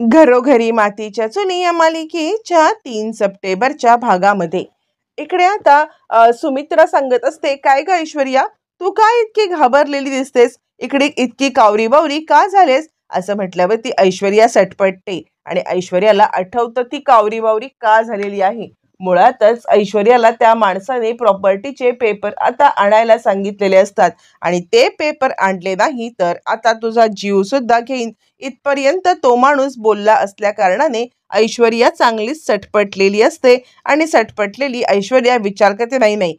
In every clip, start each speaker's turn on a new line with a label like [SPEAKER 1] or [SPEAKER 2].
[SPEAKER 1] घरोघरी मातीच्या चुली या मालिकेच्या 3 सप्टेंबरच्या भागामध्ये इकडे आता सुमित्रा सांगत असते, काय ग ऐश्वर्या, तू काय इतकी घाबरलेली दिसतेस, इकडे इतकी कावरी बावरी का झालेस? असं म्हटल्यावर ती ऐश्वर्या सटपटते आणि ऐश्वर्याला आठवतं ती कावरी बावरी का झालेली आहे. मुळातच ऐश्वर्याला त्या माणसाने प्रॉपर्टीचे पेपर आता आणायला सांगितलेले असतात आणि ते पेपर आणले नाही तर आता तुझा जीव सुद्धा घेईन इथपर्यंत तो माणूस बोलला असल्या कारणाने ऐश्वर्या चांगलीच सटपटलेली असते आणि सटपटलेली ऐश्वर्या विचार करते, नाही नाही,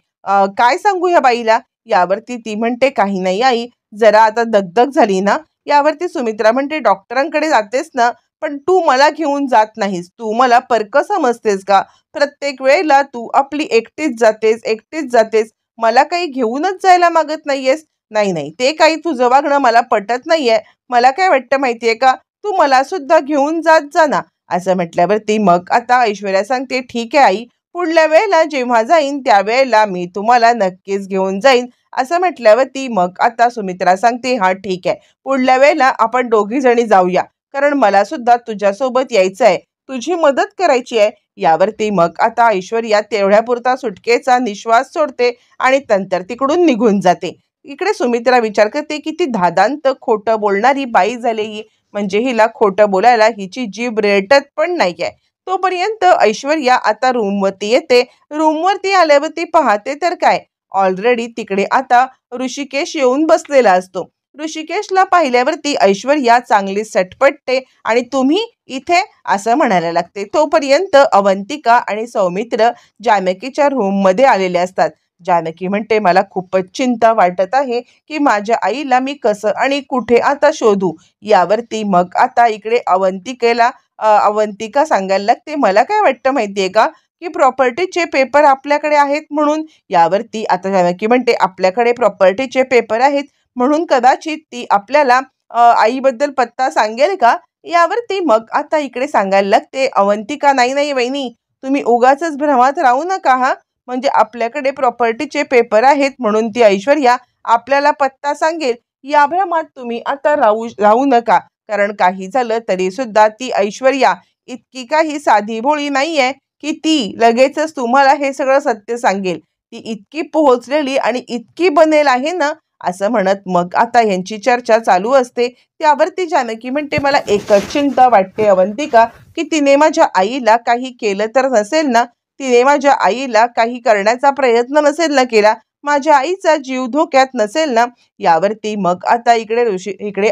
[SPEAKER 1] काय सांगू ह्या बाईला. यावरती ती म्हणते, काही नाही आई, जरा आता दगदग झाली ना. यावरती सुमित्रा म्हणते, डॉक्टरांकडे जातेस ना, पण तू मला घेऊन जात नाहीस, तू मला परक समजतेस का? प्रत्येक वेळेला तू आपली एकटीच जातेस, मला काही घेऊनच जायला मागत नाहीयेस. नाही नाही, ते काही तुझं वागणं मला पटत नाहीये. मला काय वाटतं माहितीये का, तू मला सुद्धा घेऊन जात जा ना. असं म्हटल्यावरती मग आता ऐश्वर्या सांगते, ठीक आहे आई, पुढल्या वेळेला जेव्हा जाईन त्यावेळेला मी तुम्हाला नक्कीच घेऊन जाईन. असं म्हटल्यावरती मग आता सुमित्रा सांगते, हा ठीक आहे, पुढल्या वेळेला आपण दोघी जणी जाऊया, कारण मला सुद्धा तुझ्यासोबत यायचं आहे, तुझी मदत करायची आहे. यावरती मग आता ऐश्वर्या तेवढ्यापुरता सुटकेचा निश्वास सोडते आणि नंतर तिकडून निघून जाते. इकडे सुमित्रा विचार करते की ती धादांत खोटं बोलणारी बाई झाली ही, म्हणजे हिला खोटं बोलायला हिची जीभ रेटत पण नाहीये. तोपर्यंत ऐश्वर्या आता रूमवरती येते. रूमवरती आल्यावरती पाहते तर काय, ऑलरेडी तिकडे आता ऋषिकेश येऊन बसलेला असतो. ऋषिकेशला पाहिल्यावरती ऐश्वर्या चांगली सटपटते आणि तुम्ही इथे असं म्हणायला लागते. तोपर्यंत अवंतिका आणि सौमित्र जानकीच्या रूममध्ये आलेले असतात. जानकी म्हणते, मला खूपच चिंता वाटत आहे की माझ्या आईला मी कसं आणि कुठे आता शोधू. यावरती मग आता इकडे अवंतिका सांगायला लागते, मला काय वाटतं माहितीये का, की प्रॉपर्टीचे पेपर आपल्याकडे आहेत म्हणून. यावरती आता जानकी म्हणते, आपल्याकडे प्रॉपर्टीचे पेपर आहेत म्हणून कदाचित ती आपल्याला आईबद्दल पत्ता सांगेल का? यावरती मग आता इकडे सांगायला लागते अवंतिका, नाही नाही वहिनी, तुम्ही उगाचच भ्रमात राहू नका हा. म्हणजे आपल्याकडे प्रॉपर्टीचे पेपर आहेत म्हणून ती ऐश्वर्या आपल्याला पत्ता सांगेल, या भ्रमात तुम्ही आता राहू नका. कारण काही झालं तरी सुद्धा ती ऐश्वर्या इतकी काही साधी भोळी नाहीये की ती लगेचच तुम्हाला हे सगळं सत्य सांगेल. ती इतकी पोहोचलेली आणि इतकी बनेल आहे ना. असं म्हणत मग आता यांची चर्चा चालू असते. त्यावरती जानकी म्हणते, मला एकच चिंता वाटते अवंतिका, की तिने माझ्या आईला काही केलं तर नसेल ना, तिने माझ्या आईला काही करण्याचा प्रयत्न नसेल ना केला, माझ्या आईचा जीव धोक्यात नसेल ना. यावरती मग आता इकडे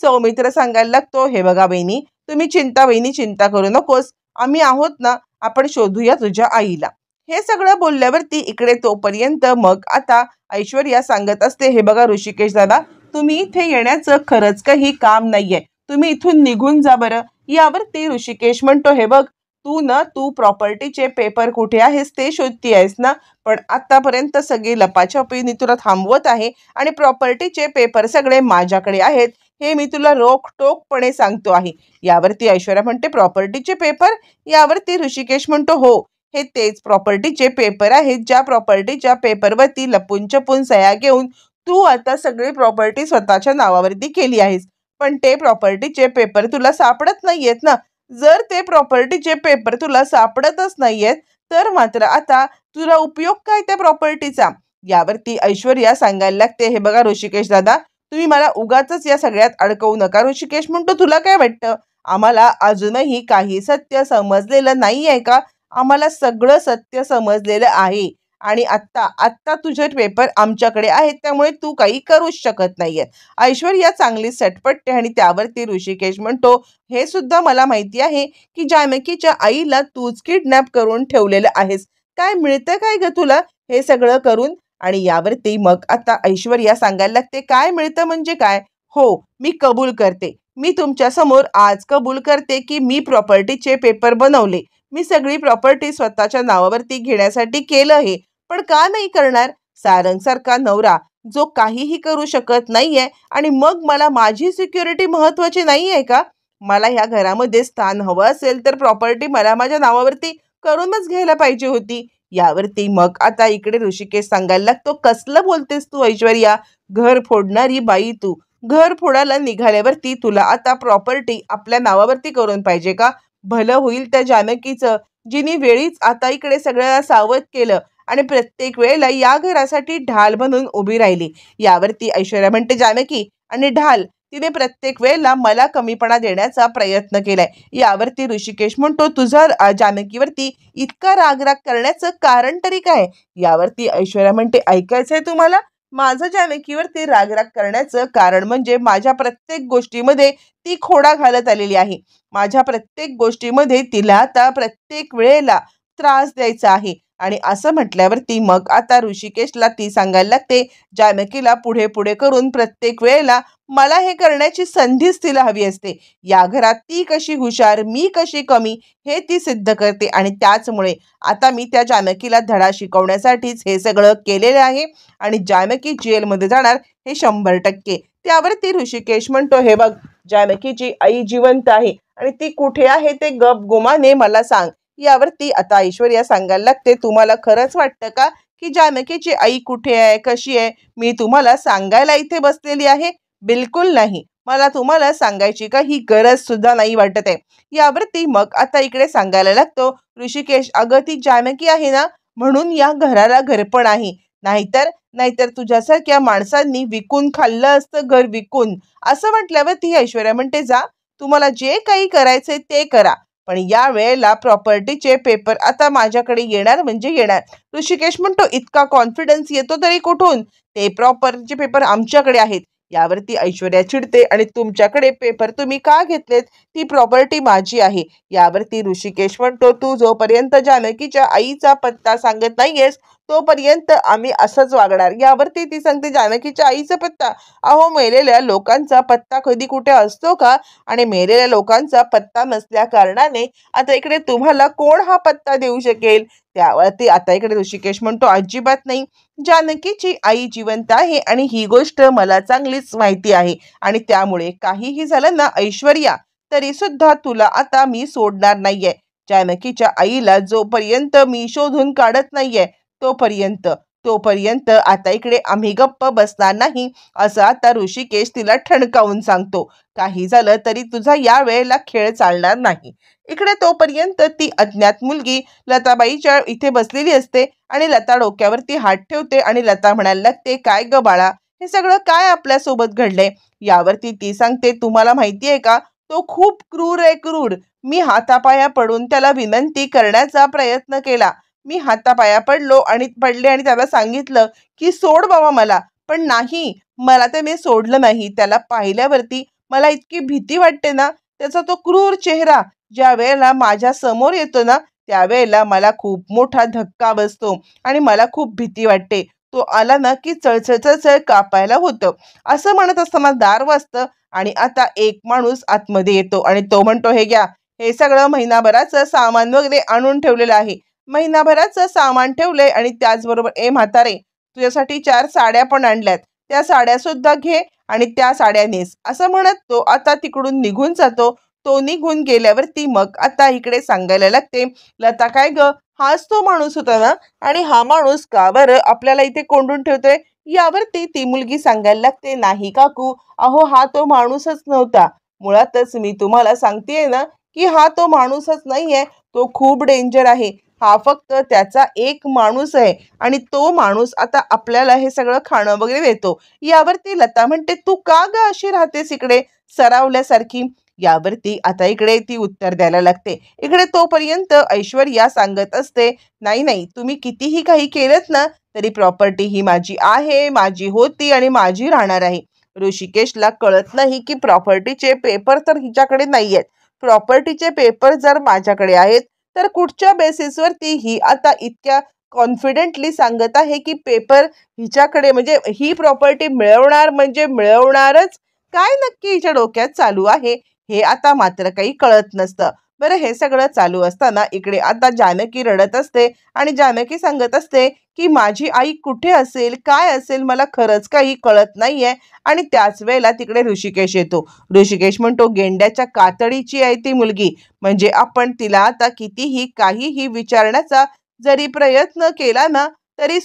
[SPEAKER 1] सौमित्र सांगायला लागतो, हे बघा बहिणी, वहिनी चिंता करू नकोस, आम्ही आहोत ना, आपण शोधूया तुझ्या आईला. हे सगळं बोलल्यावरती इकडे तोपर्यंत मग आता ऐश्वर्या सांगत असते, हे बघा ऋषिकेश दादा, तुम्ही इथे येण्याचं खरंच काही काम नाहीये, तुम्ही इथून निघून जा बरं. यावरती ऋषिकेश म्हणतो, हे बघ, तू प्रॉपर्टीचे पेपर कुठे आहेस ते शोधती आहेस ना, पण आतापर्यंत सगळी लपाछपीने तुला थांबवत आहे आणि प्रॉपर्टीचे पेपर सगळे माझ्याकडे आहेत, हे मी तुला रोखटोकपणे सांगतो आहे. यावरती ऐश्वर्या म्हणते, प्रॉपर्टीचे पेपर? यावरती ऋषिकेश म्हणतो, हो, हे तेच प्रॉपर्टीचे पेपर आहेत, ज्या प्रॉपर्टीच्या पेपरवरती लपून छपून सह्या घेऊन तू आता सगळी प्रॉपर्टी स्वतःच्या नावावरती केली आहेस. पण ते प्रॉपर्टीचे पेपर तुला सापडत नाहीयेत ना. जर ते प्रॉपर्टीचे पेपर तुला सापडतच नाहीयेत तर मात्र आता तुला उपयोग काय त्या प्रॉपर्टीचा? यावरती ऐश्वर्या सांगायला लागते, हे बघा ऋषिकेश दादा, तुम्ही मला उगाचच या सगळ्यात अडकवू नका. ऋषिकेश म्हणतो, तुला काय वाटतं, आम्हाला अजूनही काही सत्य समजलेलं नाही आहे का? आम्हाला सगळं सत्य समजलेलं आहे आणि आत्ता आत्ता तुझे पेपर आमच्याकडे आहेत, त्यामुळे तू काही करूच शकत नाहीये. ऐश्वर्या चांगली सटपटते आणि त्यावरती ऋषिकेश म्हणतो, हे सुद्धा मला माहिती आहे की जानकीच्या आईला तूच किडनॅप करून ठेवलेलं आहेस. काय मिळतं काय ग तुला हे सगळं करून? आणि यावरती मग आता ऐश्वर्या सांगायला लागते, काय मिळतं म्हणजे काय? हो, मी कबूल करते, मी तुमच्या समोर आज कबूल करते की मी प्रॉपर्टीचे पेपर बनवले, मी सगळी प्रॉपर्टी स्वतःच्या नावावरती घेण्यासाठी केलं हे. पण का नाही करणार? सारंगसारखा नवरा जो काहीही करू शकत नाहीये आणि मग मला माझी सिक्युरिटी महत्वाची नाही आहे का? मला ह्या घरामध्ये स्थान हवं असेल तर प्रॉपर्टी मला माझ्या नावावरती करूनच घ्यायला पाहिजे होती. यावरती मग आता इकडे ऋषिकेश सांगायला लागतो, कसलं बोलतेस तू ऐश्वर्या, घर फोडणारी बाई तू. घर फोडायला निघाल्यावरती तुला आता प्रॉपर्टी आपल्या नावावरती करून पाहिजे का? भलं होईल त्या जानकीचं, जिने वेळीच आता इकडे सगळ्याला सावध केलं आणि प्रत्येक वेळेला या घरासाठी ढाल बनून उभी राहिली. यावरती ऐश्वर्या म्हणते, जानकी आणि ढाल, तिने प्रत्येक वेळेला मला कमीपणा देण्याचा प्रयत्न केलाय. यावरती ऋषिकेश म्हणतो, तुझा जानकीवरती इतका राग करण्याचं कारण तरी काय? यावरती ऐश्वर्या म्हणते, ऐकायचंय तुम्हाला? माझं जानकीवरती राग करण्याचं कारण म्हणजे माझ्या प्रत्येक गोष्टीमध्ये ती खोडा घालत आलेली आहे. माझ्या प्रत्येक गोष्टीमध्ये तिला आता प्रत्येक वेळेला त्रास द्यायचा आहे. आणि असं म्हटल्यावरती मग आता ऋषिकेशला ती सांगायला लागते, जानकीला पुढे पुढे करून प्रत्येक वेळेला मला हे करण्याची संधीच तिला हवी असते. या घरात ती कशी हुशार, मी कशी कमी, हे ती सिद्ध करते. आणि त्याचमुळे आता मी त्या जानकीला धडा शिकवण्यासाठीच हे सगळं केलेलं आहे आणि जानकी जेलमध्ये जाणार हे 100%. त्यावरती ऋषिकेश म्हणतो, हे बघ, जानकीची आई जिवंत आहे आणि ती कुठे आहे ते गपगुमाने मला सांग. यावरती आता ऐश्वर्या सांगायला लागते, तुम्हाला खरंच वाटतं का की जानकीची आई कुठे आहे, कशी आहे, मी तुम्हाला सांगायला इथे बसलेली आहे? बिलकुल नाही. मला तुम्हाला सांगायची का ही गरज सुद्धा नाही वाटत आहे. यावरती मग आता इकडे सांगायला लागतो ऋषिकेश, अगं ती जानकी आहे ना, म्हणून या घराला घरपण आहे. नाहीतर नाहीतर तुझ्यासारख्या माणसांनी विकून खाल्लं असतं, घर विकून. असं म्हटल्यावरती ऐश्वर्या म्हणते, जा, तुम्हाला जे काही करायचंय ते करा, पण या वेळेला प्रॉपर्टीचे पेपर आता माझ्याकडे येणार म्हणजे येणार. ऋषिकेश म्हणतो, इतका कॉन्फिडन्स येतो तरी कुठून? ते प्रॉपर्टीचे पेपर आमच्याकडे आहेत. यावरती ऐश्वर्या चिडते, आणि तुमच्याकडे पेपर तुम्ही का घेतलेत? ती प्रॉपर्टी माझी आहे. यावरती ऋषिकेश म्हणतो, तू जोपर्यंत जानकीच्या आईचा पत्ता सांगत नाहीयेस तोपर्यंत आम्ही असंच वागणार. यावरती ती सांगते, जानकीच्या आईचा पत्ता? अहो, मेलेल्या लोकांचा पत्ता कधी कुठे असतो का? आणि मेलेल्या लोकांचा पत्ता नसल्या कारणाने आता इकडे तुम्हाला कोण हा पत्ता देऊ शकेल? त्यावरती आता इकडे ऋषिकेश म्हणतो, अजिबात नाही. जानकीची आई जिवंत आहे आणि ही गोष्ट मला चांगलीच माहिती आहे. आणि त्यामुळे काहीही झालं ना ऐश्वर्या, तरी सुद्धा तुला आता मी सोडणार नाहीये. जानकीच्या आईला जोपर्यंत मी शोधून काढत नाहीये तोपर्यंत तोपर्यंत आता इकडे आम्ही गप्प बसणार नाही, असं आता ऋषिकेश तिला ठणकावून सांगतो. काही झालं तरी तुझा या वेळेला खेळ चालणार नाही. इकडे तोपर्यंत ती अज्ञात मुलगी लताबाईच्या इथे बसलेली असते आणि लता डोक्यावरती हात ठेवते आणि लता म्हणायला लागते, काय ग बाळा, हे सगळं काय आपल्या सोबत घडलंय? यावरती ती सांगते, तुम्हाला माहिती आहे का, तो खूप क्रूर आहे, क्रूर. मी हातापाया पडून त्याला विनंती करण्याचा प्रयत्न केला. मी हातापाया पडले आणि त्याला सांगितलं की सोड बाबा मला, पण नाही, मला त्याने सोडलं नाही. त्याला पाहिल्यावरती मला इतकी भीती वाटते ना, त्याचा तो क्रूर चेहरा ज्या वेळेला माझ्या समोर येतो ना, त्यावेळेला मला खूप मोठा धक्का बसतो आणि मला खूप भीती वाटते. तो आला ना की चळचळ कापायला होतं. असं म्हणत असताना दार वाजतं आणि आता एक माणूस आतमध्ये येतो आणि तो म्हणतो, हे घ्या, हे सगळं महिनाभराचं सामान वगैरे आणून ठेवलेलं आहे. महिनाभराचं सामान ठेवलंय आणि त्याचबरोबर, ए म्हातारे, तुझ्यासाठी 4 साड्या पण आणल्यात, त्या साड्या सुद्धा घे आणि त्या साड्या नेस. असं म्हणत तो आता तिकडून निघून जातो. तो निघून गेल्यावरती मग आता इकडे सांगायला लागते, लता, काय ग, हाच तो माणूस होता ना, आणि हा माणूस का बरं आपल्याला इथे कोंडून ठेवतोय? यावरती ती मुलगी सांगायला लागते, नाही काकू, अहो हा तो माणूसच नव्हता. मुळातच मी तुम्हाला सांगतेय ना की हा तो माणूसच नाहीये, तो खूप डेंजर आहे. हा फक्त त्याचा एक माणूस आहे आणि तो माणूस आता आपल्याला हे सगळं खाणं वगैरे देतो. यावरती लता म्हणते, तू का ग अशी राहतेस इकडे सरावल्यासारखी? यावरती आता इकडे ती उत्तर द्यायला लागते. इकडे तोपर्यंत ऐश्वर्या सांगत असते, नाही नाही, तुम्ही कितीही काही केलं ना तरी प्रॉपर्टी ही माझी आहे, माझी होती आणि माझी राहणार आहे. ऋषिकेशला कळत नाही की प्रॉपर्टीचे पेपर तर हिच्याकडे नाहीयेत. प्रॉपर्टीचे पेपर जर माझ्याकडे आहेत तर कुठच्या बेसिसवरती ही आता इतक्या कॉन्फिडेंटली सांगत आहे की पेपर हिच्याकडे, म्हणजे ही प्रॉपर्टी मिळवणार म्हणजे मिळवणारच? काय नक्की हिच्या डोक्यात चालू आहे हे आता मात्र काही कळत नसतं. बरं, हे सगळं चालू असताना इकडे आता जानकी रडत असते आणि जानकी सांगत असते की माझी आई कुठे असेल, काय असेल, मला खरंच काही कळत नाहीये. आणि त्याच वेळेला तिकडे ऋषिकेश येतो. ऋषिकेश म्हणतो, गेंड्याच्या कातडीची आहे ती मुलगी, म्हणजे आपण तिला आता कितीही काहीही विचारण्याचा जरी प्रयत्न केला ना तरी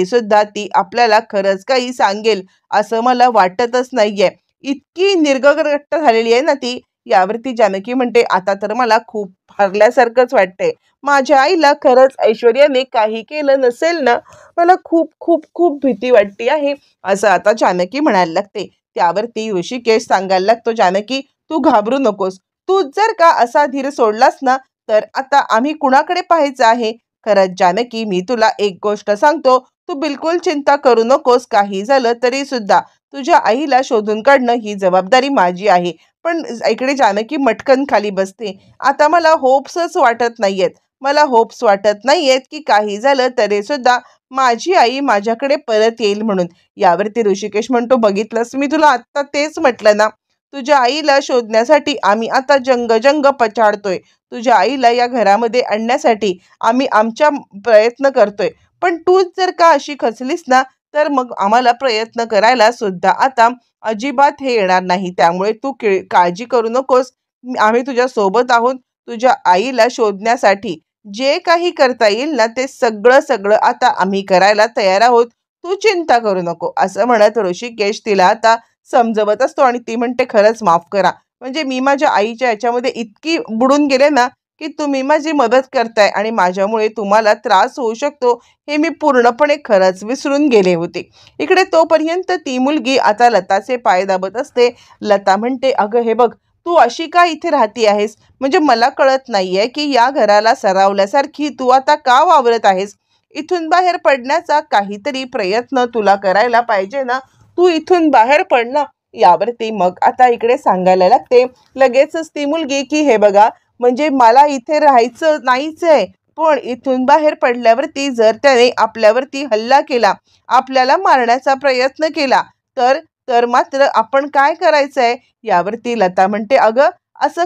[SPEAKER 1] सुद्धा ती आपल्याला खरंच काही सांगेल असं मला वाटतच नाहीये. इतकी निर्गगट्ट झालेली आहे ना ती. यावरती जानकी म्हणते, आता तर मला खूप हरल्यासारखंच वाटतंय. माझ्या आईला खरंच ऐश्वर्याने काही केलं नसेल ना, मला खूप खूप खूप भीती वाटते आहे, असं आता जानकी म्हणायला लागते. त्यावरती ऋषिकेश सांगायला लागतो, जानकी तू घाबरू नकोस. तू जर का असा धीर सोडलास ना, तर आता आम्ही कुणाकडे पाहायचं आहे? खरंच जानकी, मी तुला एक गोष्ट सांगतो, तू बिलकुल चिंता करू नकोस. काही झालं तरी सुद्धा तुझ्या आईला शोधून काढणं ही जबाबदारी माझी आहे. पण इकडे जानकी मटकन खाली बसते. आता मला होप्सच वाटत नाहीयेत. मला होप्स वाटत नाहीयेत की काही झालं तरी सुद्धा माझी आई माझ्याकडे परत येईल म्हणून. यावरती ऋषिकेश म्हणतो, बघितलंस, मी तुला आत्ता तेच म्हटलं ना, तुझ्या आईला शोधण्यासाठी आम्ही आता जंग पछाडतोय. तुझ्या आईला या घरामध्ये आणण्यासाठी आम्ही आमच्या प्रयत्न करतोय. पण तूच जर का अशी खचलीस ना, तर मग आम्हाला प्रयत्न करायला सुद्धा आता अजिबात हे येणार नाही. त्यामुळे तू काळजी करू नकोस. आम्ही तुझ्या सोबत आहोत. तुझ्या आईला शोधण्यासाठी जे काही करता येईल ना, ते सगळं सगळं आता आम्ही करायला तयार आहोत. तू चिंता करू नको, असं म्हणत ऋषिकेश तिला आता समजवत असतो. आणि ती म्हणते, खरंच माफ करा. म्हणजे मी माझ्या आईच्या याच्यामध्ये इतकी बुडून गेले ना, की तुम्ही माझी मदत करताय आणि माझ्यामुळे तुम्हाला त्रास होऊ शकतो हे मी पूर्णपणे खरंच विसरून गेले होते. इकडे तोपर्यंत ती मुलगी आता लताचे पाय दाबत असते. लता म्हणते, अगं हे बघ, तू अशी का इथे राहती आहेस? म्हणजे मला कळत नाहीये की या घराला सरावल्यासारखी तू आता का वावरत आहेस? इथून बाहेर पडण्याचा काहीतरी प्रयत्न तुला करायला पाहिजे ना. तू इथून बाहेर पड ना. यावरती मग आता इकडे सांगायला लागते लगेचच ती मुलगी की हे बघा, म्हणजे मला इथे राहायचं नाहीच आहे, पण इथून बाहेर पडल्यावरती जर त्याने आपल्यावरती हल्ला केला, आपल्याला मारण्याचा प्रयत्न केला, तर तर मात्र आपण काय करायचंय? यावरती लता म्हणते, अगं असं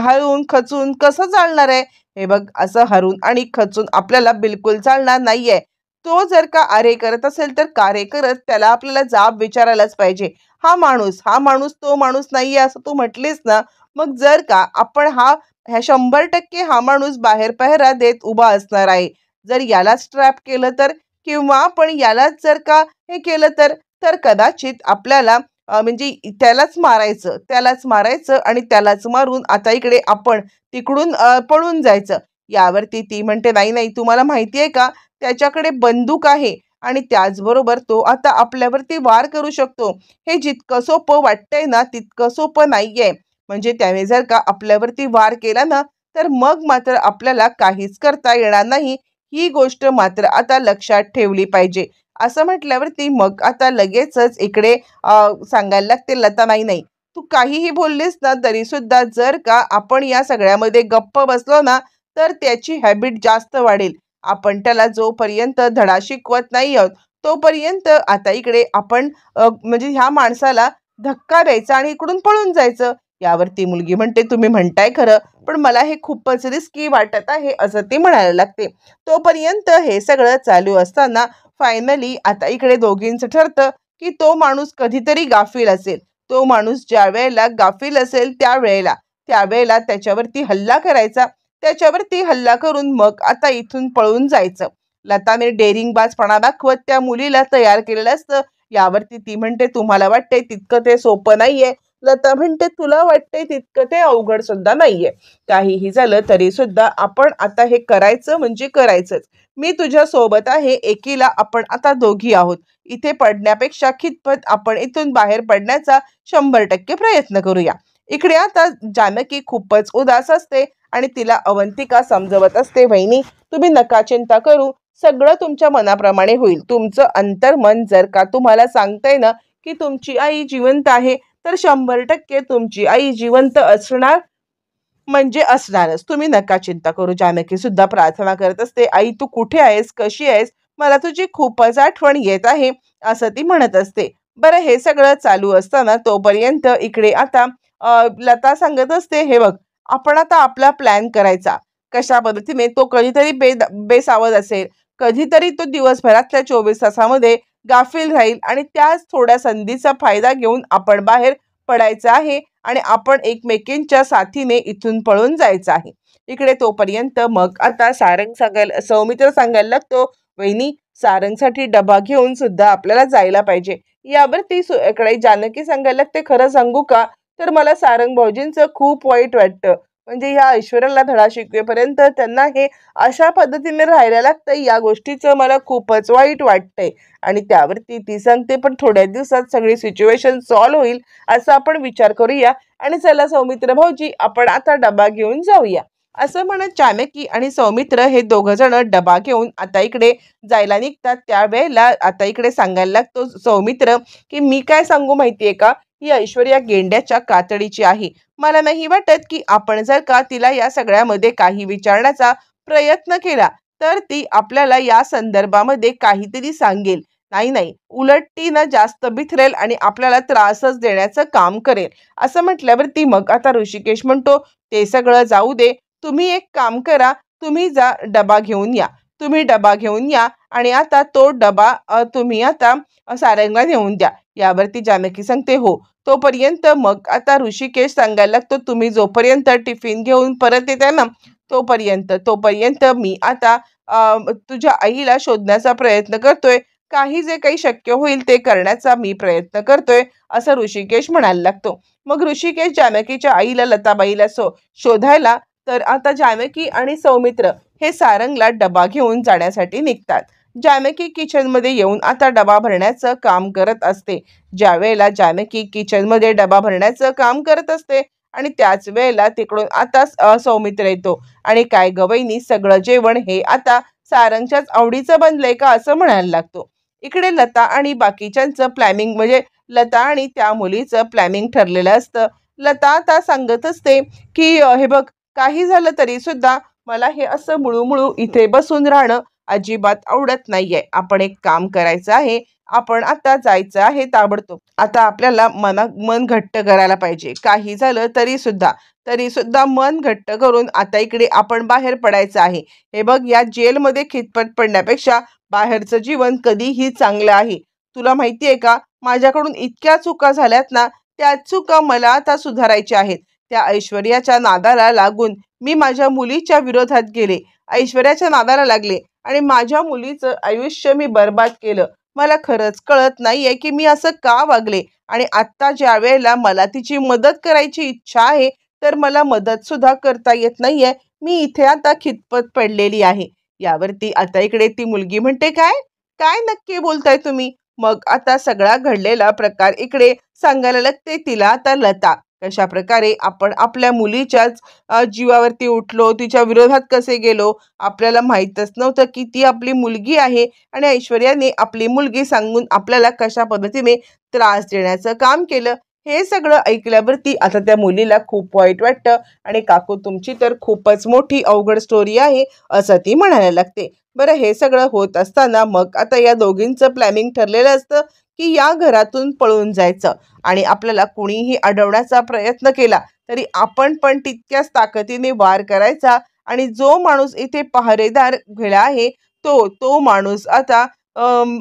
[SPEAKER 1] हळून खचून कसं चालणार आहे? हे बघ, असं हरून आणि खचून आपल्याला बिलकुल चालणार नाहीये. तो जर का आरे करत असेल तर कार्य करत त्याला आपल्याला जाब विचारायलाच पाहिजे. हा माणूस तो माणूस नाहीये असं तू म्हटलीस ना, मग जर का आपण ह्या 100% हा माणूस बाहेर पहरा देत उभा असणार आहे. जर यालाच ट्रॅप केलं तर, किंवा आपण यालाच जर का हे केलं तर, तर कदाचित आपल्याला म्हणजे त्यालाच मारायचं आणि त्यालाच मारून आता इकडे आपण तिकडून पळून जायचं. यावरती ती म्हणते, नाही नाही, तुम्हाला माहिती आहे का, त्याच्याकडे बंदूक आहे आणि त्याचबरोबर तो आता आपल्यावरती वार करू शकतो. हे जितकं सोपं वाटतंय ना, तितकं सोपं नाहीये. म्हणजे त्याने जर का आपल्यावरती वार केला ना, तर मग मात्र आपल्याला काहीच करता येणार नाही. ही गोष्ट मात्र आता लक्षात ठेवली पाहिजे. असं म्हटल्यावरती मग आता लगेचच इकडे सांगायला लागते लता, नाही नाही, तू काहीही बोललीस ना, तरी सुद्धा जर का आपण या सगळ्यामध्ये गप्प बसलो ना, तर त्याची हॅबिट जास्त वाढेल. आपण त्याला जोपर्यंत धडा शिकवत नाही आहोत, तोपर्यंत आता इकडे आपण म्हणजे ह्या माणसाला धक्का द्यायचा आणि इकडून पळून जायचं. यावरती मुलगी म्हणते, तुम्ही म्हणताय खरं, पण मला हे खूपच रिस्की वाटत आहे, असं ती म्हणायला लागते. तोपर्यंत हे सगळं चालू असताना फायनली आता इकडे दोघींचं ठरतं की तो माणूस कधीतरी गाफील असेल. तो माणूस ज्या वेळेला गाफील असेल त्यावेळेला त्याच्यावरती हल्ला करायचा. त्याच्यावरती हल्ला करून मग आता इथून पळून जायचं. लताने डेअरिंगबाजपणा दाखवत त्या मुलीला तयार केलेलं असतं. यावरती ती म्हणते, तुम्हाला वाटतंय तितकं ते सोपं नाहीये. लता म्हणते, तुला वाटतंय तितकं ते अवघड सुद्धा नाहीये. काहीही झालं तरी सुद्धा आपण आता हे करायचं म्हणजे करायचंच. मी तुझ्या सोबत आहे. एकीला आपण आता दोघी आहोत. इथे पडण्यापेक्षा खितपत आपण इथून बाहेर पडण्याचा 100% प्रयत्न करूया. इकडे आता जानकी खूपच उदास असते आणि तिला अवंतिका समजवत असते, वहिनी तुम्ही नका चिंता करू, सगळं तुमच्या मनाप्रमाणे होईल. तुमचं अंतर्मन जर का तुम्हाला सांगतंय ना की तुमची आई जिवंत आहे, तर 100% तुमची आई जिवंत असणार म्हणजे असणारच. तुम्ही नका चिंता करू. जानकी सुद्धा प्रार्थना करत असते, आई तू कुठे आहेस, कशी आहेस, मला तुझी खूपच आठवण येत आहे, असं ती म्हणत असते. बरं, हे सगळं चालू असताना तोपर्यंत इकडे आता लता सांगत असते, हे बघ, आपण आता आपला प्लॅन करायचा. कशा पद्धतीने तो कधीतरी बेसावध असेल, कधीतरी तो दिवसभरातल्या 24 तासामध्ये गाफील राहील आणि त्याच थोड्या संधीचा फायदा घेऊन आपण बाहेर पडायचं आहे आणि आपण एकमेकींच्या साथीने इथून पळून जायचं आहे. इकडे तोपर्यंत मग आता सौमित्र सांगायला लागतो, वहिनी सारंगसाठी डबा घेऊन सुद्धा आपल्याला जायला पाहिजे. यावरती इकडे जानकी सांगायला लागते, खरं सांगू का, तर मला सारंग भाऊजींचं खूप वाईट वाटतं. म्हणजे या ऐश्वर्याला धडा शिकवेपर्यंत त्यांना हे अशा पद्धतीने राहायला लागतं, या गोष्टीचं मला खूपच वाईट वाटतंय. आणि त्यावरती ती सांगते, पण थोड्या दिवसात सगळी सिच्युएशन सॉल्व्ह होईल असं आपण विचार करूया आणि चला सौमित्र भाऊजी आपण आता डबा घेऊन जाऊया. असं म्हणत जानकी आणि सौमित्र हे दोघं जण डबा घेऊन आता इकडे जायला निघतात. त्यावेळेला आता इकडे सांगायला लागतो सौमित्र, की मी काय सांगू माहितीये का, ही ऐश्वर्या गेंड्याच्या कातडीची आहे. मला नाही वाटत की आपण जर का तिला या सगळ्यामध्ये काही विचारण्याचा प्रयत्न केला तर ती आपल्याला या संदर्भामध्ये काहीतरी सांगेल. नाही नाही, उलट ती ना जास्त बिथरेल आणि आपल्याला त्रासच देण्याचं काम करेल. असं म्हटल्यावरती मग आता ऋषिकेश म्हणतो, ते सगळं जाऊ दे, तुम्ही एक काम करा, तुम्ही जा डबा घेऊन या. तुम्ही डबा घेऊन या आणि आता तो डबा तुम्ही आता सारंगला नेऊन द्या. यावरती जानकी सांगते, हो. तोपर्यंत मग आता ऋषिकेश सांगायला लागतो, तुम्ही जोपर्यंत टिफिन घेऊन परत येते ना, तोपर्यंत तोपर्यंत मी आता तुझ्या आईला शोधण्याचा प्रयत्न करतोय. काही जे काही शक्य होईल ते करण्याचा मी प्रयत्न करतोय, असं ऋषिकेश म्हणायला लागतो. मग ऋषिकेश जानकीच्या आईला लताबाईला शोधायला, तर आता जानकी आणि सौमित्र हे सारंगला डबा घेऊन जाण्यासाठी निघतात. जानकी किचनमध्ये येऊन आता डबा भरण्याचं काम करत असते. ज्या वेळेला जानकी किचनमध्ये डबा भरण्याचं काम करत असते आणि त्याच वेळेला तिकडून आता सौमित्र येतो आणि काय गवईनी सगळं जेवण हे आता सारंगच्याच आवडीचं बनलंय का असं म्हणायला लागतो. इकडे लता आणि बाकीच्यांचं प्लॅनिंग म्हणजे लता आणि त्या मुलीचं प्लॅनिंग ठरलेलं असतं. लता आता सांगत असते की हे बघ, काही झालं तरी सुद्धा मला हे असं मुळू इथे बसून राहणं अजिबात आवडत नाहीये. आपण एक काम करायचं आहे, आपण आता जायचं आहे ताबडतोब. आता आपल्याला मन घट्ट करायला पाहिजे. काही झालं तरी सुद्धा मन घट्ट करून आता इकडे आपण बाहेर पडायचं आहे. हे बघ, या जेलमध्ये खितपत पडण्यापेक्षा बाहेरचं जीवन कधीही चांगलं आहे. तुला माहितीये का, माझ्याकडून इतक्या चुका झाल्यात ना, त्या चुका मला आता सुधारायच्या आहेत. त्या ऐश्वर्याच्या नादाला लागून मी माझ्या मुलीच्या विरोधात गेले, ऐश्वर्याच्या नादाला लागले आणि माझ्या मुलीचं आयुष्य मी बर्बाद केलं. मला खरंच कळत नाहीये की मी असं का वागले आणि आत्ता ज्या वेळेला मला तिची मदत करायची इच्छा आहे, तर मला मदत सुद्धा करता येत नाहीये. मी इथे आता खितपत पडलेली आहे. यावरती आता इकडे ती मुलगी म्हणते, काय काय नक्की बोलताय तुम्ही? मग आता सगळा घडलेला प्रकार इकडे सांगायला लागते तिला आता लता. कशा प्रकारे आपण आपल्या मुलीच्याच जीवावरती उठलो, तिच्या विरोधात कसे गेलो, आपल्याला माहीतच नव्हतं की ती आपली मुलगी आहे आणि ऐश्वर्याने आपली मुलगी सांगून आपल्याला कशा पद्धतीने त्रास देण्याचं काम केलं. हे सगळं ऐकल्यावरती आता त्या मुलीला खूप वाईट वाटतं आणि काकू, तुमची तर खूपच मोठी अवघड स्टोरी आहे असं ती म्हणायला लागते. बरं, हे सगळं होत असताना मग आता या दोघींचं प्लॅनिंग ठरलेलं असतं की या घरातून पळून जायचं आणि आपल्याला कुणीही अडवण्याचा प्रयत्न केला तरी आपण पण तितक्याच ताकदीने वार करायचा आणि जो माणूस इथे पहारेदार गेला आहे तो माणूस आता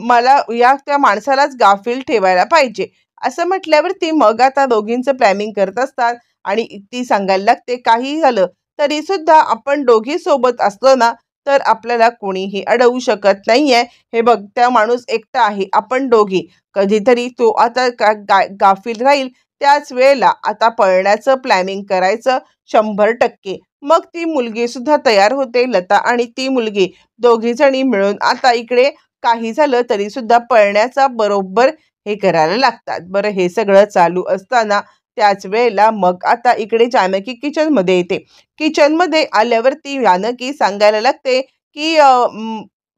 [SPEAKER 1] मला त्या माणसालाच गाफील ठेवायला पाहिजे. असं म्हटल्यावरती मग आता दोघींचं प्लॅनिंग करत असतात आणि ती सांगायला लागते, काही झालं तरी सुद्धा आपण दोघी सोबत असलो ना, तर आपल्याला कोणीही अडवू शकत नाहीये. हे बघ, त्या माणूस एकटा आहे, आपण दोघी. कधीतरी तो आता गाफील राहील, त्याच वेळेला आता पळण्याचं प्लॅनिंग करायचं 100%. मग ती मुलगी सुद्धा तयार होते. लता आणि ती मुलगी दोघी जणी मिळून आता इकडे काही झालं तरी सुद्धा पळण्याचा बरोबर हे करायला लागतात. बरं, हे सगळं चालू असताना त्याच वेळेला मग आता इकडे जानकी किचनमध्ये येते. किचनमध्ये आल्यावरती जानकी सांगायला लागते की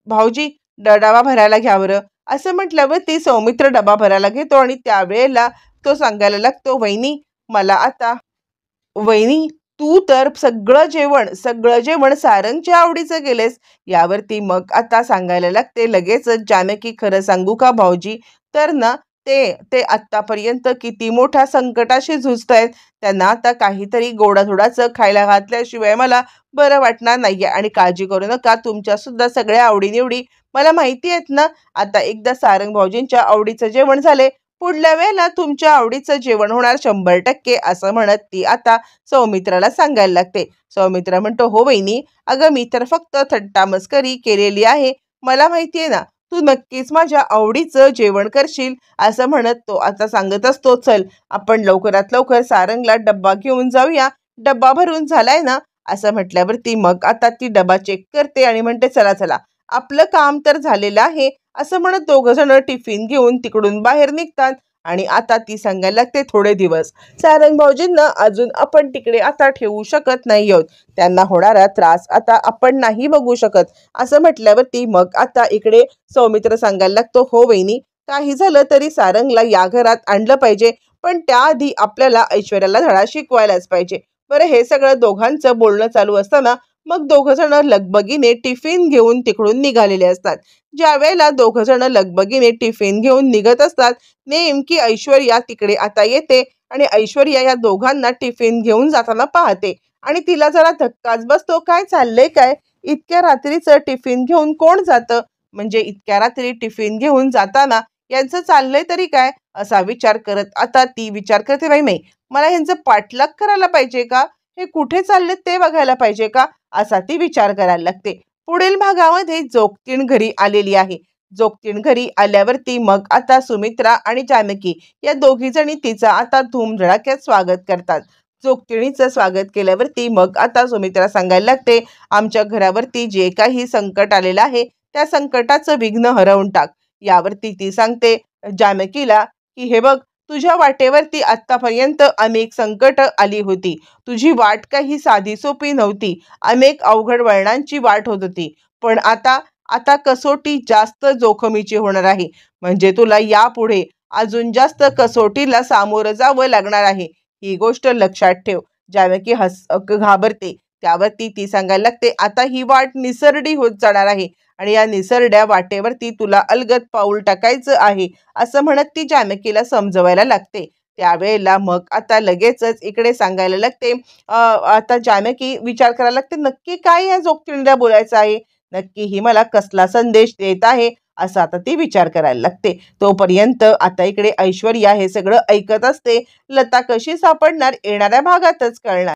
[SPEAKER 1] भाऊजी, डबा भरायला घ्या बरं. असं म्हटल्यावर ती सौमित्र डबा भरायला घेतो आणि त्यावेळेला तो सांगायला लागतो, वहिनी मला आता, वहिनी तू तर सगळं जेवण सारंगच्या आवडीचं गेलेस. यावरती मग आता सांगायला लागते लगेचच जानकी, खरं सांगू का भाऊजी, तर ना ते आत्तापर्यंत किती मोठ्या संकटाशी झुजतायत. त्यांना आता काहीतरी गोडाधोडाचं खायला घातल्याशिवाय मला बरं वाटणार नाहीये आणि काळजी करू नका, तुमच्या सुद्धा सगळ्या आवडीनिवडी मला माहिती आहेत ना. आता एकदा सारंग भाऊजींच्या आवडीचं जेवण झाले, पुढल्या वेळेला तुमच्या आवडीचं जेवण होणार 100%. असं म्हणत ती आता सौमित्राला सांगायला लागते. सौमित्र म्हणतो, हो वहिनी, अगं मी तर फक्त थट्टा मस्करी केलेली आहे. मला माहितीये ना तू नक्कीच माझ्या आवडीचं जेवण करशील असं म्हणत तो आता सांगत असतो, चल आपण लवकरात लवकर सारंगला डब्बा घेऊन जाऊया, डब्बा भरून झालाय ना. असं म्हटल्यावरती मग आता ती डबा चेक करते आणि म्हणते, चला चला आपलं काम तर झालेलं आहे. असं म्हणत दोघ जण टिफिन घेऊन तिकडून बाहेर निघतात. आणि आता ती सांगायला लागते, थोडे दिवस सारंग भाऊजींना अजून आपण तिकडे आता ठेवू शकत नाही आहोत, त्यांना होणारा त्रास आता आपण नाही बघू शकत. असं म्हटल्यावरती मग आता इकडे सौमित्र सांगायला लागतो, हो वहिनी, काही झालं तरी सारंगला या घरात आणलं पाहिजे, पण त्याआधी आपल्याला ऐश्वर्याला धडा शिकवायलाच पाहिजे. बरं, हे सगळं दोघांचं बोलणं चालू असताना मग दोघ जण लगबगीने टिफिन घेऊन तिकडून निघालेले असतात. ज्या वेळेला दोघ जण लगबगीने टिफिन घेऊन निघत असतात, नेमकी ऐश्वर्या तिकडे आता येते आणि ऐश्वर्या या दोघांना टिफिन घेऊन जाताना पाहते आणि तिला जरा धक्काच बसतो. काय चाललंय काय, इतक्या रात्रीचं टिफिन घेऊन कोण जातं, म्हणजे इतक्या रात्री टिफिन घेऊन जाताना यांचं चाललंय तरी काय, असा विचार करत आता ती विचार करते, बाई नाही, मला ह्यांचं पाठलाग करायला पाहिजे का, हे कुठे चाललेत ते बघायला पाहिजे का, असा ती विचार करायला लागते. पुढील भागामध्ये जोगतीण घरी आलेली आहे. जोगतीण घरी आल्यावरती मग आता सुमित्रा आणि जानकी या दोघी जणी तिचं आता धूमधडाक्यात स्वागत करतात. जोगतिणीचं स्वागत केल्यावरती मग आता सुमित्रा सांगायला लागते, आमच्या घरावरती जे काही संकट आलेलं आहे त्या संकटाचं विघ्न हरवून टाक. यावरती ती सांगते जानकीला की हे बघ, तुझ्या वाटेवरती आतापर्यंत अनेक संकट आली होती, तुझी वाट काही साधी सोपी नव्हती, अनेक अवघड वळणांची वाट होत होती, पण आता आता कसोटी जास्त जोखमीची होणार आहे, म्हणजे तुला यापुढे अजून जास्त कसोटीला सामोरं जावं लागणार आहे, ही गोष्ट लक्षात ठेव. जानकी घाबरते. त्यावरती ती सांगायला लागते, आता ही वाट निसरडी होत जाणार आहे आणि या निसरड्या वाटेवरती तुला अलगद पाऊल टाकायचं आहे, असं म्हणत ती जानकीला समजवायला लागते. त्यावेळेला मग आता लगेचच इकडे सांगायला लागते, आता जानकी विचार करायला लागते, नक्की काय या जोगतिणीला बोलायचं आहे, नक्की ही मला कसला संदेश देत आहे, असं आता ती विचार करायला लागते. तोपर्यंत आता इकडे ऐश्वर्या हे सगळं ऐकत असते. लता कशी सापडणार, येणाऱ्या भागातच कळणार.